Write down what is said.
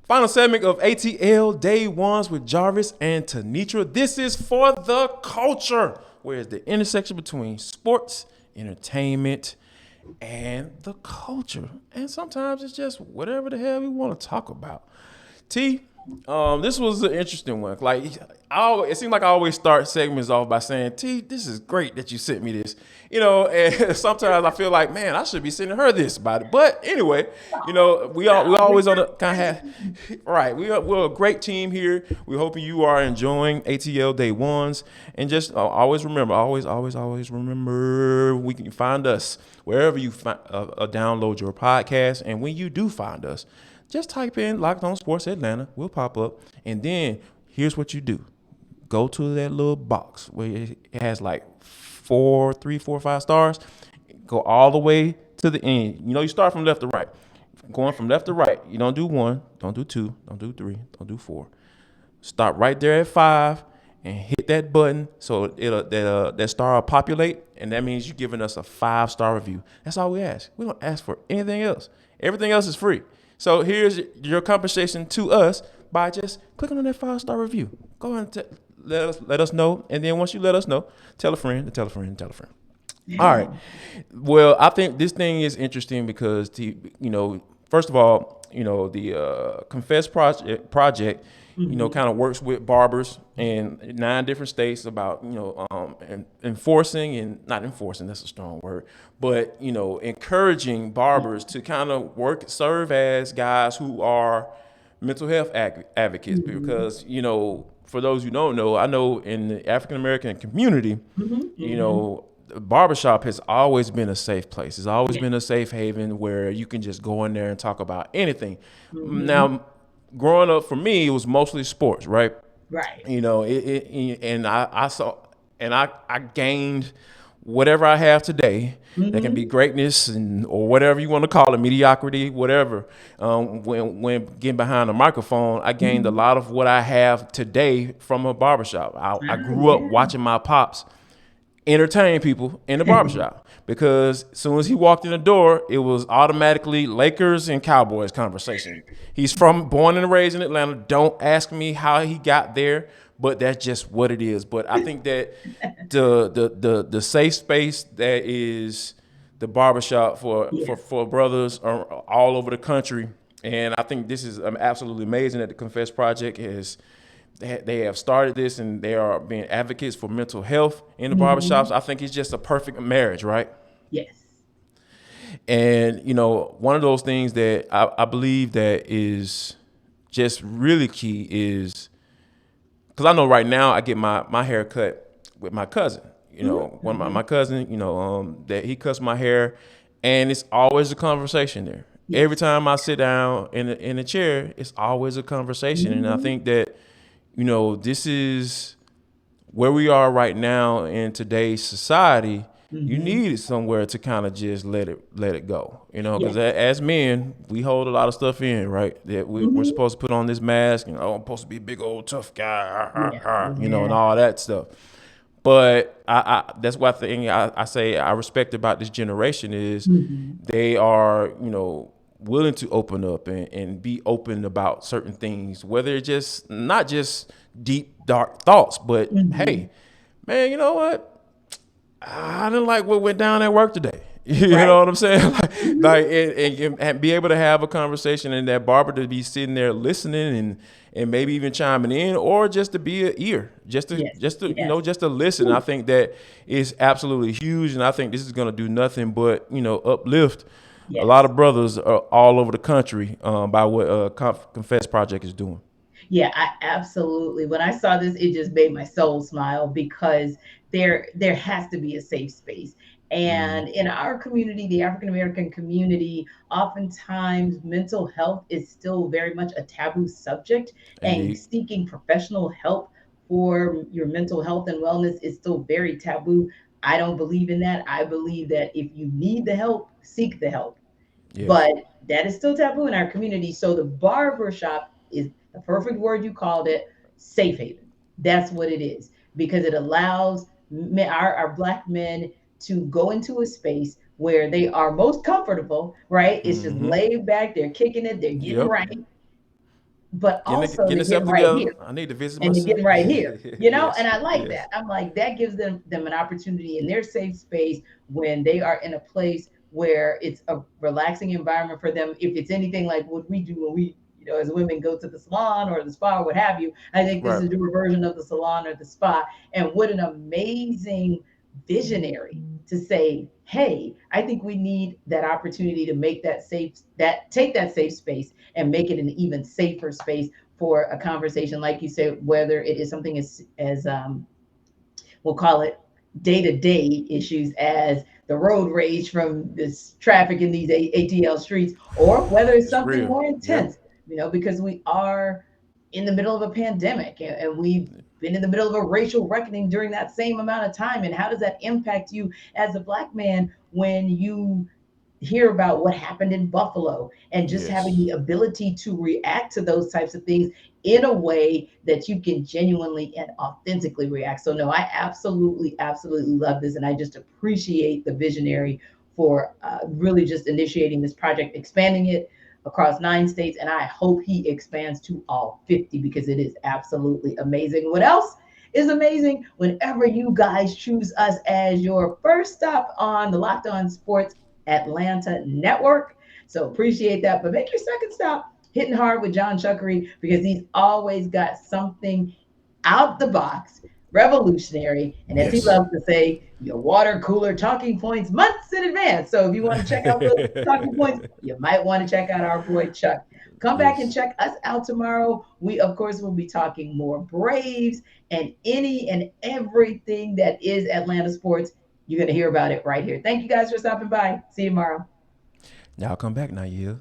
Final segment of ATL Day Ones with Jarvis and Tenitra. This is for the culture, where it's the intersection between sports, entertainment, and the culture. And sometimes it's just whatever the hell we want to talk about. T, this was an interesting one. Like, it seems like I always start segments off by saying, "T, this is great that you sent me this." And sometimes I feel like, man, I should be sending her this about it. But anyway, we No, always on the kind of right. We're a great team here. We're hoping you are enjoying ATL Day Ones, and just always remember, always remember, we can find us wherever you download your podcast, and when you do find us, just type in Locked On Sports Atlanta. We'll pop up. And then here's what you do. Go to that little box where it has like 5 stars. Go all the way to the end. You start from left to right. Going from left to right. You don't do one, don't do two, don't do three, don't do four. Stop right there at 5 and hit that button so that star will populate, and that means you're giving us a 5-star review. That's all we ask. We don't ask for anything else. Everything else is free. So here's your compensation to us by just clicking on that 5-star review. Go ahead and let us know, and then once you let us know, tell a friend, and tell a friend, and tell a friend. All right. Well, I think this thing is interesting because first of all, the Confess project, kind of works with barbers in 9 different states about, enforcing and not enforcing, that's a strong word, but, encouraging barbers to kind of serve as guys who are mental health advocates because, for those who don't know, I know in the African American community, the barbershop has always been a safe place. It's always been a safe haven where you can just go in there and talk about anything. Now, growing up for me, it was mostly sports, right? Right. And I saw, and I gained whatever I have today. That can be greatness or whatever you want to call it, mediocrity, whatever. When getting behind a microphone, I gained a lot of what I have today from a barbershop. I grew up watching my pops entertain people in the barbershop because as soon as he walked in the door, it was automatically Lakers and Cowboys conversation. He's born and raised in Atlanta. Don't ask me how he got there, but that's just what it is. But I think that the safe space that is the barbershop for brothers are all over the country. And I think this is absolutely amazing that the Confess Project is they have started this and they are being advocates for mental health in the barbershops. I think it's just a perfect marriage, right? Yes. And, one of those things that I believe that is just really key is because I know right now I get my hair cut with my cousin. One of my cousin, that he cuts my hair, and it's always a conversation there. Yes. Every time I sit down in a chair, it's always a conversation. And I think that, this is where we are right now in today's society. You need somewhere to kind of just let it go, because as men, we hold a lot of stuff in, right? That we're supposed to put on this mask, and I'm supposed to be a big old tough guy, and all that stuff. But I that's one thing I say I respect about this generation is they are, willing to open up and be open about certain things, whether it's just not just deep, dark thoughts, but hey, man, you know what? I didn't like what went down at work today. You know what I'm saying? And be able to have a conversation, and that barber to be sitting there listening and maybe even chiming in, or just to be an ear, just to listen. I think that is absolutely huge, and I think this is going to do nothing but uplift a lot of brothers all over the country by what Confess Project is doing. Yeah, I absolutely. When I saw this, it just made my soul smile because there has to be a safe space. And in our community, the African American community, oftentimes mental health is still very much a taboo subject, and Indeed. seeking professional help for your mental health and wellness is still very taboo. I don't believe in that. I believe that if you need the help, seek the help, Yes. but that is still taboo in our community. So the barber shop is the perfect word you called it, safe haven. That's what it is because it allows our black men to go into a space where they are most comfortable, right? It's just laid back, they're kicking it, they're getting Yep. right. but also Getting to get itself right together. here I need to visit and my to get sister. right here, and Yes, I like yes, that. I'm like, that gives them an opportunity in their safe space when they are in a place where it's a relaxing environment for them. If it's anything like what we do when we, as women go to the salon or the spa or what have you, I think this right. is your version of the salon or the spa. And what an amazing visionary to say, hey, I think we need that opportunity to make that safe, that take that safe space and make it an even safer space for a conversation, like you said, whether it is something as we'll call it day to day issues as the road rage from this traffic in these ATL streets, or whether it's It's something real. more Yep. intense, because we are in the middle of a pandemic, and we've been in the middle of a racial reckoning during that same amount of time. And how does that impact you as a Black man when you hear about what happened in Buffalo, and just having Yes. the ability to react to those types of things in a way that you can genuinely and authentically react. So no, I absolutely, absolutely love this. And I just appreciate the visionary for really just initiating this project, expanding it across 9 states. And I hope he expands to all 50 because it is absolutely amazing. What else is amazing? Whenever you guys choose us as your first stop on the Locked On Sports Atlanta Network. So appreciate that. But make your second stop hitting hard with John Chuckery, because he's always got something out the box, revolutionary, and as he Yes. loves to say, your water cooler talking points months in advance. So if you want to check out those talking points, you might want to check out our boy Chuck. Come back and Yes. check us out tomorrow. We, of course, will be talking more Braves and any and everything that is Atlanta sports. You're going to hear about it right here. Thank you guys for stopping by. See you tomorrow. Y'all come back now, yeah.